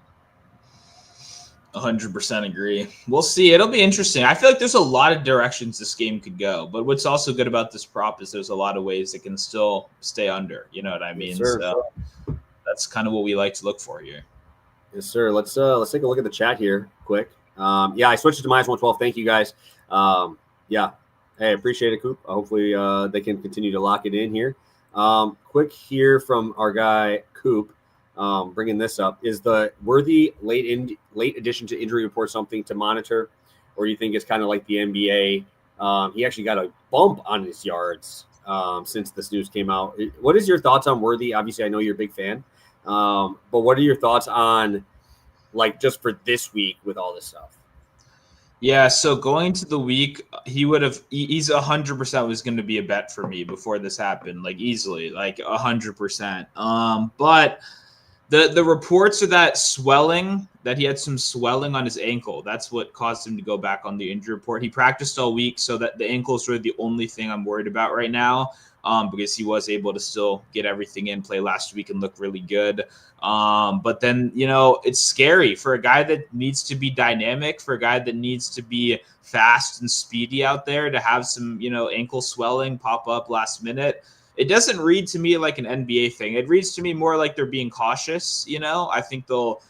S2: 100% agree. We'll see. It'll be interesting. I feel like there's a lot of directions this game could go, but what's also good about this prop is there's a lot of ways it can still stay under. You know what I mean?
S1: Yes, sir.
S2: So that's kind of what we like to look for here.
S1: Yes, sir. Let's take a look at the chat here quick. I switched it to -112. Thank you guys. Hey, appreciate it, Coop. Hopefully they can continue to lock it in here. Quick here from our guy Coop, bringing this up. Is the Worthy late addition to injury report something to monitor, or do you think it's kind of like the NBA? He actually got a bump on his yards since this news came out. What is your thoughts on Worthy? Obviously, I know you're a big fan, but what are your thoughts on just for this week with all this stuff?
S2: Yeah, so going to the week, he's 100% was going to be a bet for me before this happened, easily, 100%. But The reports are that he had some swelling on his ankle. That's what caused him to go back on the injury report. He practiced all week, so that the ankle is really the only thing I'm worried about right now, because he was able to still get everything in, play last week, and look really good. But then, it's scary for a guy that needs to be dynamic, for a guy that needs to be fast and speedy out there, to have some, ankle swelling pop up last minute. It doesn't read to me like an NBA thing. It reads to me more like they're being cautious. I think they'll,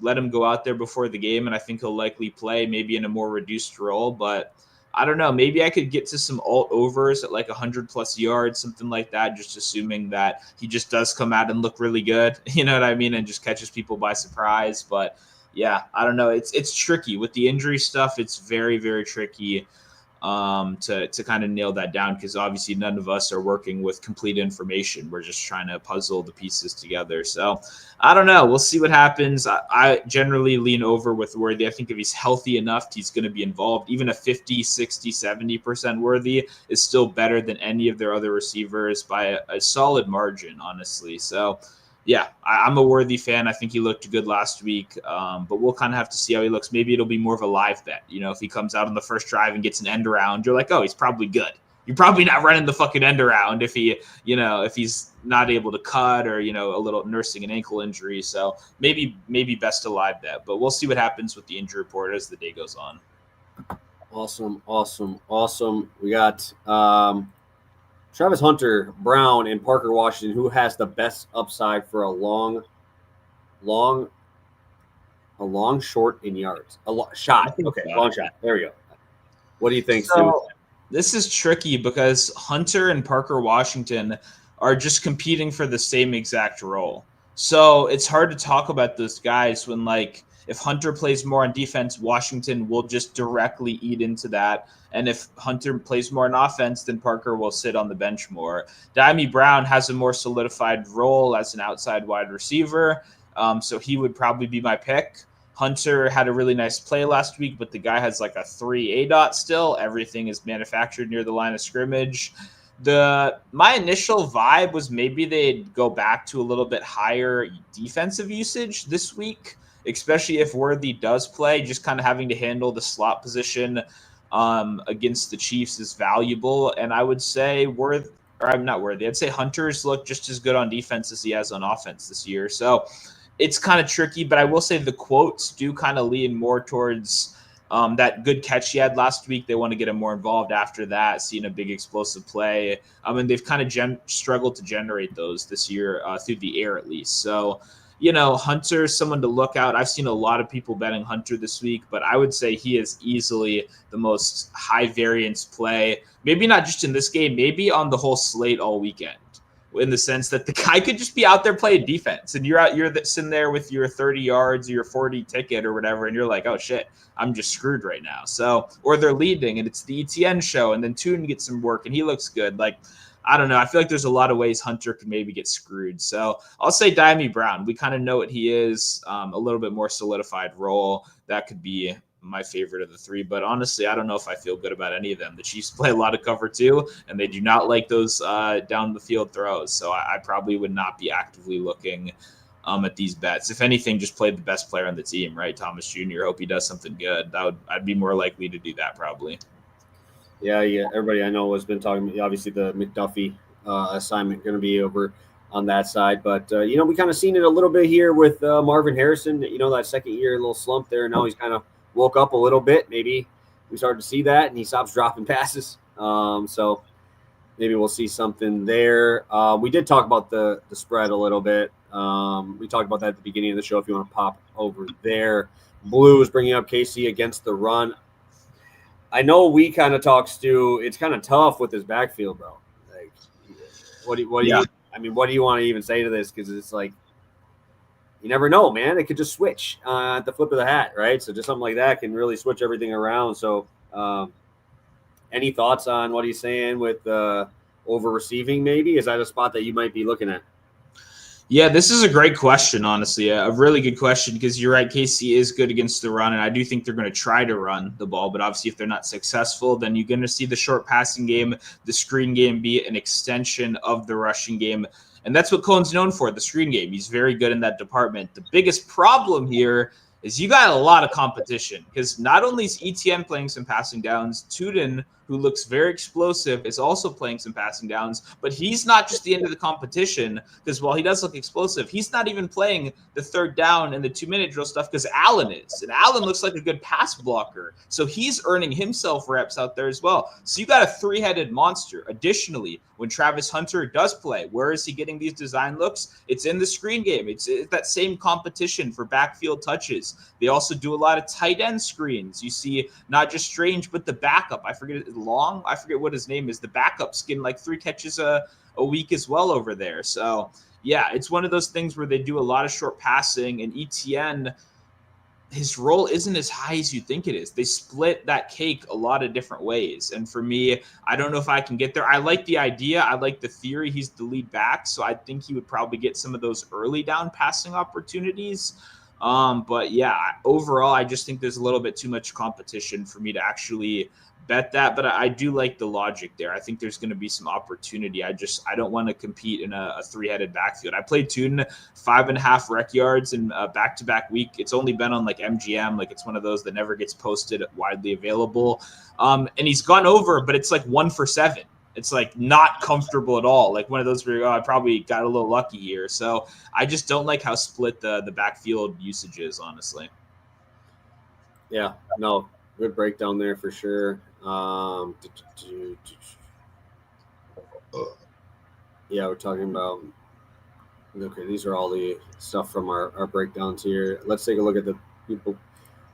S2: let him go out there before the game, and I think he'll likely play maybe in a more reduced role. But I don't know. Maybe I could get to some alt overs at like 100+ yards, something like that, just assuming that he just does come out and look really good. You know what I mean? And just catches people by surprise. But yeah, I don't know. It's tricky with the injury stuff. It's very, very tricky to kind of nail that down, because obviously none of us are working with complete information. We're just trying to puzzle the pieces together. So I don't know. We'll see what happens. I generally lean over with Worthy. I think if he's healthy enough, he's going to be involved. Even a 50, 60, 70% Worthy is still better than any of their other receivers by a solid margin, honestly. So yeah, I'm a Worthy fan. I think he looked good last week, but we'll kind of have to see how he looks. Maybe it'll be more of a live bet. If he comes out on the first drive and gets an end around, you're like, oh, he's probably good. You're probably not running the fucking end around if if he's not able to cut, or, a little nursing an ankle injury. So maybe best to live bet, but we'll see what happens with the injury report as the day goes on.
S1: Awesome. We got Travis Hunter, Brown, and Parker Washington. Who has the best upside for a long short in yards? Shot. Okay, long shot. There we go. What do you think, Stu?
S2: This is tricky because Hunter and Parker Washington are just competing for the same exact role. So it's hard to talk about those guys when, like, if Hunter plays more on defense, Washington will just directly eat into that. And if Hunter plays more on offense, then Parker will sit on the bench more. Dyami Brown has a more solidified role as an outside wide receiver, so he would probably be my pick. Hunter had a really nice play last week, but the guy has like a 3 ADOT still. Everything is manufactured near the line of scrimmage. My initial vibe was maybe they'd go back to a little bit higher defensive usage this week, especially if Worthy does play. Just kind of having to handle the slot position against the Chiefs is valuable. And I would say I'd say Hunter's looked just as good on defense as he has on offense this year. So it's kind of tricky, but I will say the quotes do kind of lean more towards that good catch he had last week. They want to get him more involved after that, seeing a big explosive play. And they've kind of struggled to generate those this year through the air, at least. So, Hunter's someone to look out. I've seen a lot of people betting Hunter this week, but I would say he is easily the most high variance play. Maybe not just in this game, maybe on the whole slate all weekend, in the sense that the guy could just be out there playing defense, and you're sitting there with your 30 yards or your 40 ticket or whatever, and you're like, oh shit, I'm just screwed right now. So, or they're leading and it's the ETN show, and then Toon gets some work and he looks good. Like, I don't know. I feel like there's a lot of ways Hunter could maybe get screwed. So I'll say Dyami Brown. We kind of know what he is, a little bit more solidified role. That could be my favorite of the three. But honestly, I don't know if I feel good about any of them. The Chiefs play a lot of cover too, and they do not like those down the field throws. So I probably would not be actively looking at these bets. If anything, just play the best player on the team, right? Thomas Jr. Hope he does something good. I'd be more likely to do that probably.
S1: Yeah. Everybody I know has been talking. Obviously, the McDuffie assignment going to be over on that side, but we kind of seen it a little bit here with Marvin Harrison. That second year, a little slump there. Now he's kind of woke up a little bit. Maybe we started to see that, and he stops dropping passes. So maybe we'll see something there. We did talk about the spread a little bit. We talked about that at the beginning of the show. If you want to pop over there, Blue is bringing up KC against the run. I know we kind of talk, Stu. It's kind of tough with his backfield, bro. Like, what do you? I mean, what do you want to even say to this? Because it's like, you never know, man. It could just switch at the flip of the hat, right? So just something like that can really switch everything around. So, any thoughts on what he's saying with over receiving? Maybe is that a spot that you might be looking at?
S2: Yeah, this is a great question, honestly. A really good question, because you're right, KC is good against the run, and I do think they're going to try to run the ball. But obviously, if they're not successful, then you're going to see the short passing game, the screen game be an extension of the rushing game. And that's what Cohen's known for, the screen game. He's very good in that department. The biggest problem here is you got a lot of competition because not only is ETN playing some passing downs, Tuden, who looks very explosive, is also playing some passing downs, but he's not just the end of the competition because while he does look explosive, he's not even playing the third down and the 2-minute drill stuff because Allen is. And Allen looks like a good pass blocker. So he's earning himself reps out there as well. So you got a three-headed monster. Additionally, when Travis Hunter does play, where is he getting these design looks? It's in the screen game. It's that same competition for backfield touches. They also do a lot of tight end screens. You see not just Strange, but the backup. I forget what his name is. The backup's getting like 3 catches a week as well over there. So yeah, it's one of those things where they do a lot of short passing, and ETN, his role isn't as high as you think it is. They split that cake a lot of different ways. And for me, I don't know if I can get there. I like the idea. I like the theory. He's the lead back. So I think he would probably get some of those early down passing opportunities. But yeah, overall, I just think there's a little bit too much competition for me to actually bet that. But I do like the logic there. I think there's going to be some opportunity. I don't want to compete in a 3-headed backfield. I played Tune 5.5 rec yards in a back-to-back week. It's only been on like MGM. Like it's one of those that never gets posted widely available. And he's gone over, but it's like 1 for 7. It's like not comfortable at all. Like one of those where I probably got a little lucky here. So I just don't like how split the backfield usage is, honestly.
S1: Yeah, no, good breakdown there for sure. Yeah, we're talking about. Okay, these are all the stuff from our breakdowns here. Let's take a look at the people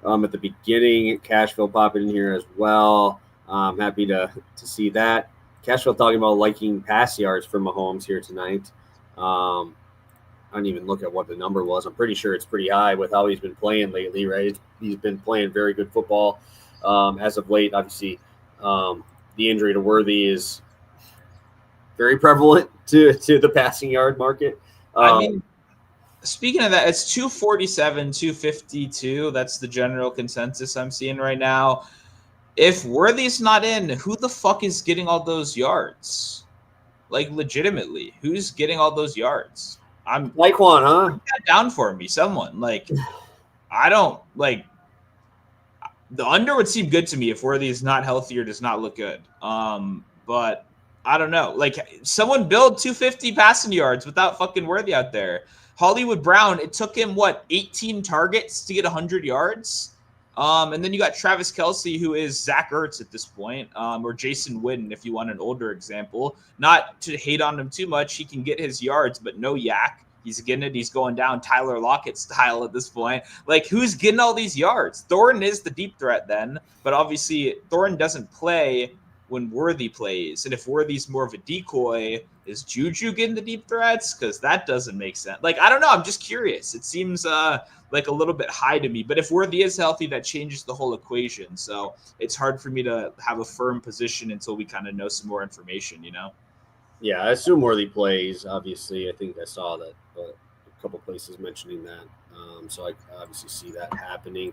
S1: at the beginning. Cashville popping in here as well. I'm happy to see that. Cashville talking about liking pass yards for Mahomes here tonight. I didn't even look at what the number was. I'm pretty sure it's pretty high with how he's been playing lately, right? He's been playing very good football as of late. Obviously, the injury to Worthy is very prevalent to the passing yard market.
S2: I mean, speaking of that, it's 247, 252. That's the general consensus I'm seeing right now. If Worthy's not in, who the fuck is getting all those yards? Like, legitimately, who's getting all those yards? I'm
S1: like one, huh?
S2: Down for me, someone. Like, I don't like the under would seem good to me if Worthy is not healthy or does not look good. But I don't know. Like, someone build 250 passing yards without fucking Worthy out there. Hollywood Brown, it took him 18 targets to get 100 yards. And then you got Travis Kelce, who is Zach Ertz at this point, or Jason Witten, if you want an older example. Not to hate on him too much. He can get his yards, but no yak. He's getting it. He's going down Tyler Lockett style at this point. Like, who's getting all these yards? Thornton is the deep threat then, but obviously Thornton doesn't play when Worthy plays. And if Worthy's more of a decoy, is Juju getting the deep threats? Because that doesn't make sense. Like, I don't know. I'm just curious. It seems like a little bit high to me. But if Worthy is healthy, that changes the whole equation. So it's hard for me to have a firm position until we kind of know some more information, you know?
S1: Yeah, I assume Worthy plays. Obviously, I think I saw that a couple places mentioning that. So I obviously see that happening.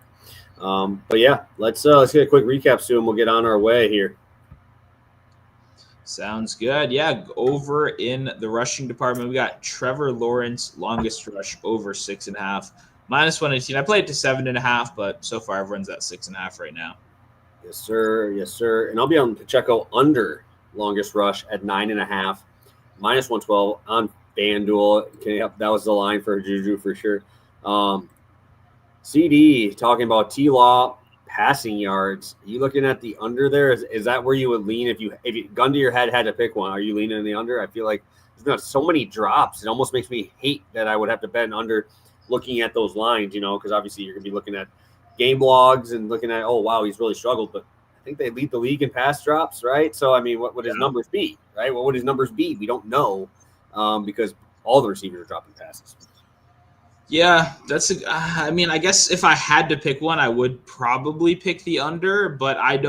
S1: But yeah, let's get a quick recap soon. We'll get on our way here.
S2: Sounds good. Yeah, over in the rushing department, we got Trevor Lawrence, longest rush over 6.5, -118. I played it to 7.5, but so far everyone's at 6.5 right now.
S1: Yes, sir. Yes, sir. And I'll be on Pacheco under longest rush at 9.5, -112 on FanDuel. Okay, that was the line for Juju for sure. CD talking about T-Law passing yards. Are you looking at the under there? Is that where you would lean if you gun to your head had to pick one? Are you leaning in the under? I feel like there's not so many drops. It almost makes me hate that I would have to bet an under looking at those lines, because obviously you're going to be looking at game logs and looking at, oh, wow, he's really struggled. But I think they lead the league in pass drops, right? So, I mean, what would his numbers be, right? What would his numbers be? We don't know because all the receivers are dropping passes.
S2: Yeah, I mean, I guess if I had to pick one, I would probably pick the under, but I'm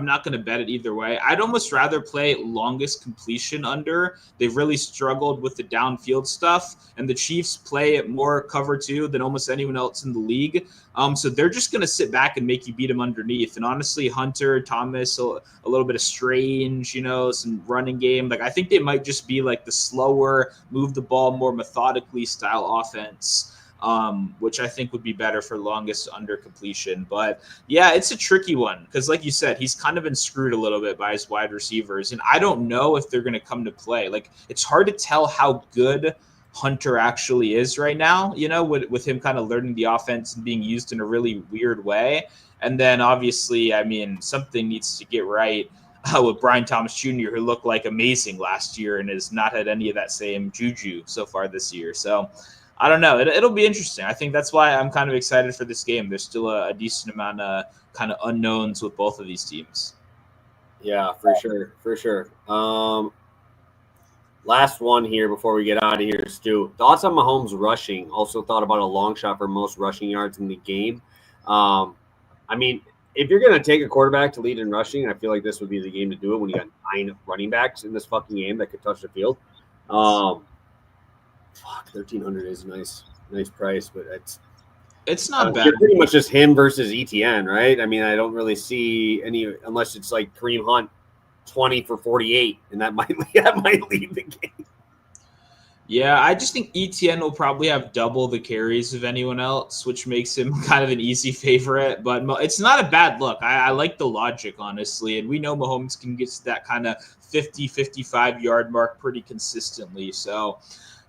S2: not going to bet it either way. I'd almost rather play longest completion under. They've really struggled with the downfield stuff, and the Chiefs play it more cover two than almost anyone else in the league. So they're just going to sit back and make you beat them underneath. And honestly, Hunter, Thomas, a little bit of Strange, some running game. Like, I think they might just be like the slower, move the ball more methodically style offense, which I think would be better for longest under completion. But yeah, it's a tricky one because, like you said, he's kind of been screwed a little bit by his wide receivers, and I don't know if they're going to come to play. Like, it's hard to tell how good Hunter actually is right now, with him kind of learning the offense and being used in a really weird way. And then obviously, I mean, something needs to get right with Brian Thomas Jr., who looked like amazing last year and has not had any of that same juju so far this year. So I don't know. It'll be interesting. I think that's why I'm kind of excited for this game. There's still a decent amount of kind of unknowns with both of these teams.
S1: Yeah, for sure. Last one here before we get out of here, Stu. Thoughts on Mahomes rushing? Also thought about a long shot for most rushing yards in the game. I mean, if you're going to take a quarterback to lead in rushing, I feel like this would be the game to do it when you got 9 running backs in this fucking game that could touch the field. 1,300 is a nice price, but
S2: it's not bad.
S1: Pretty much just him versus ETN, right? I mean, I don't really see any unless it's like Kareem Hunt 20 for 48, and that might lead the game.
S2: Yeah, I just think ETN will probably have double the carries of anyone else, which makes him kind of an easy favorite. But it's not a bad look. I like the logic, honestly. And we know Mahomes can get to that kind of 50, 55-yard mark pretty consistently. So,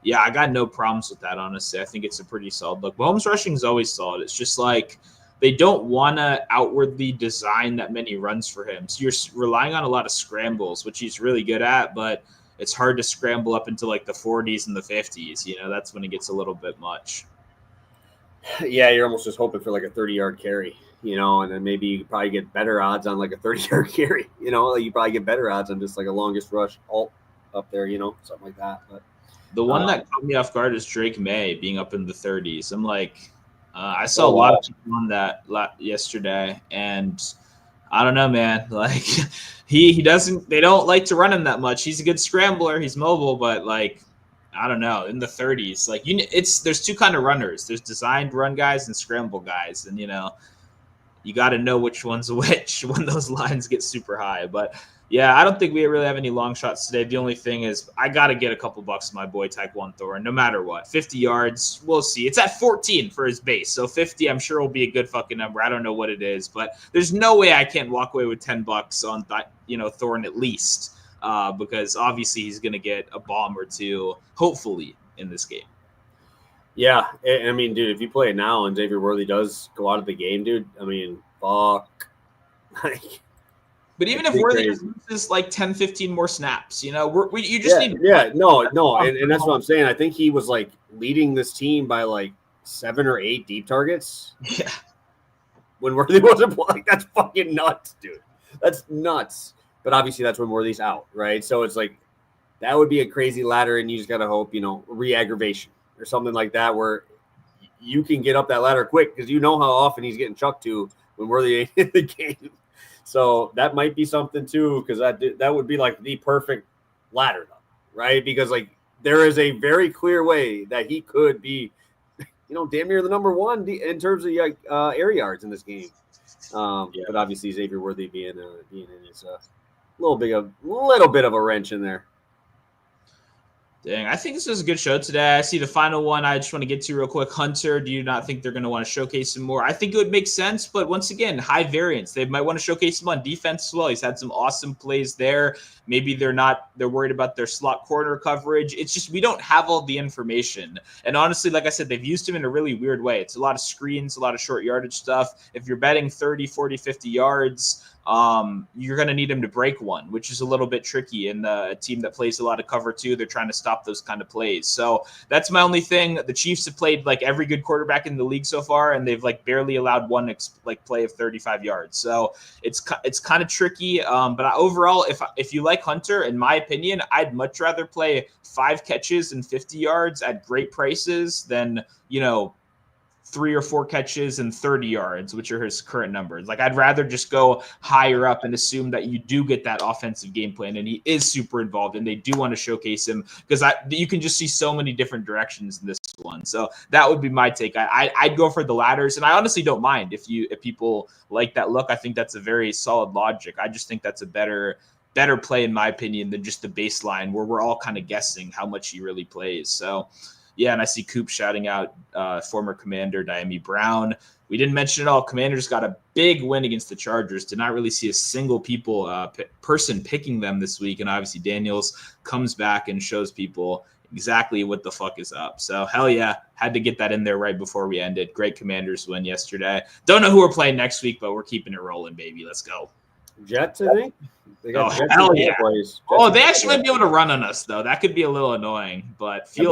S2: yeah, I got no problems with that, honestly. I think it's a pretty solid look. Mahomes rushing is always solid. It's just like they don't want to outwardly design that many runs for him. So you're relying on a lot of scrambles, which he's really good at, but it's hard to scramble up into like the 40s and the 50s. That's when it gets a little bit much.
S1: Yeah, you're almost just hoping for like a 30-yard carry, and then maybe you probably get better odds on like a 30-yard carry. Like you probably get better odds on just like a longest rush alt up there, something like that. But
S2: the one that caught me off guard is Drake May being up in the 30s. I'm like, I saw a lot of people on that yesterday, and I don't know, man. Like he doesn't. They don't like to run him that much. He's a good scrambler. He's mobile, but like I don't know. In the 30s, like there's two kind of runners. There's designed run guys and scramble guys, and you got to know which one's which when those lines get super high. But yeah, I don't think we really have any long shots today. The only thing is I got to get a couple bucks to my boy Taekwon Thorne, no matter what. 50 yards, we'll see. It's at 14 for his base. So 50, I'm sure will be a good fucking number. I don't know what it is, but there's no way I can't walk away with 10 bucks on Thorne at least, because obviously he's going to get a bomb or two, hopefully, in this game.
S1: Yeah, I mean, dude, if you play it now and Xavier Worthy does go out of the game, dude, I mean, fuck.
S2: But even if Worthy loses like 10, 15 more snaps, you just need.
S1: Yeah, no, and that's what I'm saying. I think he was like leading this team by like 7 or 8 deep targets.
S2: Yeah.
S1: When Worthy wasn't playing, that's fucking nuts, dude. That's nuts. But obviously, that's when Worthy's out, right? So it's like that would be a crazy ladder, and you just gotta hope, re-aggravation or something like that, where you can get up that ladder quick because you know how often he's getting chucked to when Worthy ain't in the game. So that might be something too, because that would be like the perfect ladder, though, right? Because like there is a very clear way that he could be, damn near the number one in terms of air yards in this game. But obviously Xavier Worthy being in is a little bit of a wrench in there.
S2: Dang, I think this was a good show today. I see the final one I just want to get to real quick. Hunter, do you not think they're going to want to showcase him more? I think it would make sense, but once again, high variance. They might want to showcase him on defense as well. He's had some awesome plays there. Maybe they're worried about their slot corner coverage. It's just we don't have all the information. And honestly, like I said, they've used him in a really weird way. It's a lot of screens, a lot of short yardage stuff. If you're betting 30, 40, 50 yards, you're going to need him to break one, which is a little bit tricky in a team that plays a lot of cover two. They're trying to stop those kind of plays. So that's my only thing. The Chiefs have played like every good quarterback in the league so far, and they've like barely allowed one play of 35 yards. So it's kind of tricky. But overall, if you like Hunter, in my opinion, I'd much rather play 5 catches and 50 yards at great prices than, 3 or 4 catches and 30 yards, which are his current numbers. Like, I'd rather just go higher up and assume that you do get that offensive game plan, and he is super involved, and they do want to showcase him because you can just see so many different directions in this one. So that would be my take. I'd go for the ladders, and I honestly don't mind if people like that look. I think that's a very solid logic. I just think that's a better play, in my opinion, than just the baseline where we're all kind of guessing how much he really plays. So yeah, and I see Coop shouting out former Commander Diami Brown. We didn't mention it all. Commanders got a big win against the Chargers. Did not really see a single person picking them this week. And obviously Daniels comes back and shows people exactly what the fuck is up. So hell yeah, had to get that in there right before we ended. Great Commanders win yesterday. Don't know who we're playing next week, but we're keeping it rolling, baby. Let's go.
S1: Jets, I think.
S2: Hell yeah. They actually might be able to run on us, though. That could be a little annoying, but
S1: I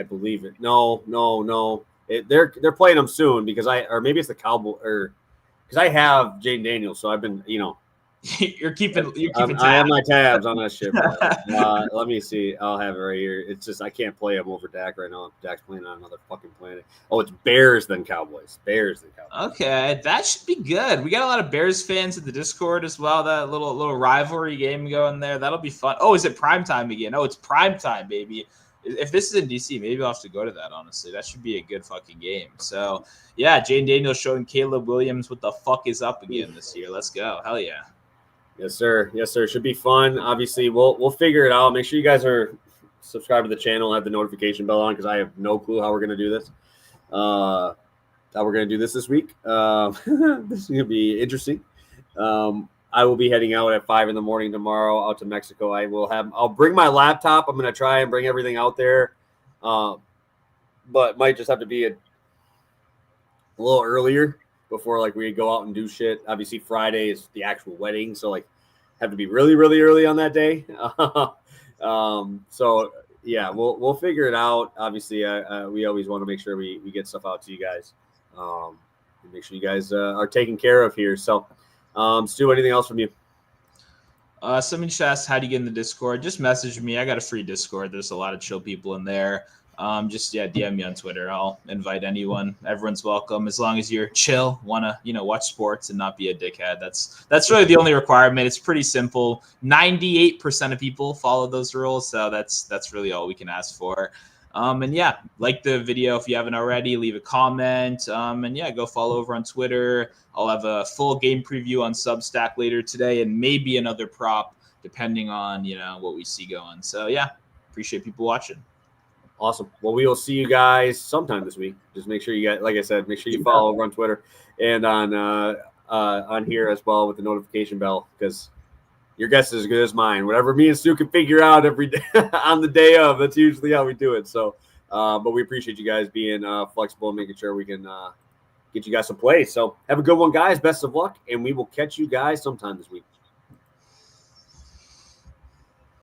S1: believe it. No. They're playing them soon or maybe it's the Cowboy, or because I have Jaden Daniels, so I've been,
S2: You're keeping tabs.
S1: I have my tabs on that shit. Let me see. I'll have it right here. It's just I can't play him over Dak right now. Dak's playing on another fucking planet. Oh, it's Bears then Cowboys.
S2: Okay, that should be good. We got a lot of Bears fans at the Discord as well. That little rivalry game going there. That'll be fun. Oh, is it primetime again? Oh, it's primetime, baby. If this is in DC, maybe I'll have to go to that, honestly. That should be a good fucking game. So, yeah, Jane Daniels showing Caleb Williams what the fuck is up again this year. Let's go. Hell yeah.
S1: Yes, sir. Should be fun. Obviously, we'll figure it out. Make sure you guys are subscribed to the channel, have the notification bell on, because I have no clue how we're gonna do this. This week. This is gonna be interesting. I will be heading out at 5 a.m. tomorrow out to Mexico. I'll bring my laptop. I'm gonna try and bring everything out there, but might just have to be a little earlier before we go out and do shit. Obviously Friday is the actual wedding, so have to be really, really early on that day. So yeah, we'll figure it out. Obviously, we always want to make sure we get stuff out to you guys. And make sure you guys are taken care of here. So, Stu, anything else from you?
S2: Somebody just asked, how do you get in the Discord? Just message me. I got a free Discord. There's a lot of chill people in there. DM me on Twitter. I'll invite anyone. Everyone's welcome as long as you're chill, want to watch sports and not be a dickhead. That's really the only requirement. It's pretty simple. 98% of people follow those rules, so that's really all we can ask for. And yeah, like the video if you haven't already, leave a comment. And yeah, go follow over on Twitter. I'll have a full game preview on Substack later today and maybe another prop depending on what we see going. So yeah, appreciate people watching.
S1: Awesome. Well, we will see you guys sometime this week. Just make sure you guys, like I said, make sure you follow over on Twitter and on here as well with the notification bell, because your guess is as good as mine. Whatever me and Stu can figure out every day on the day of, that's usually how we do it. So, but we appreciate you guys being flexible and making sure we can get you guys some plays. So have a good one, guys. Best of luck, and we will catch you guys sometime this week.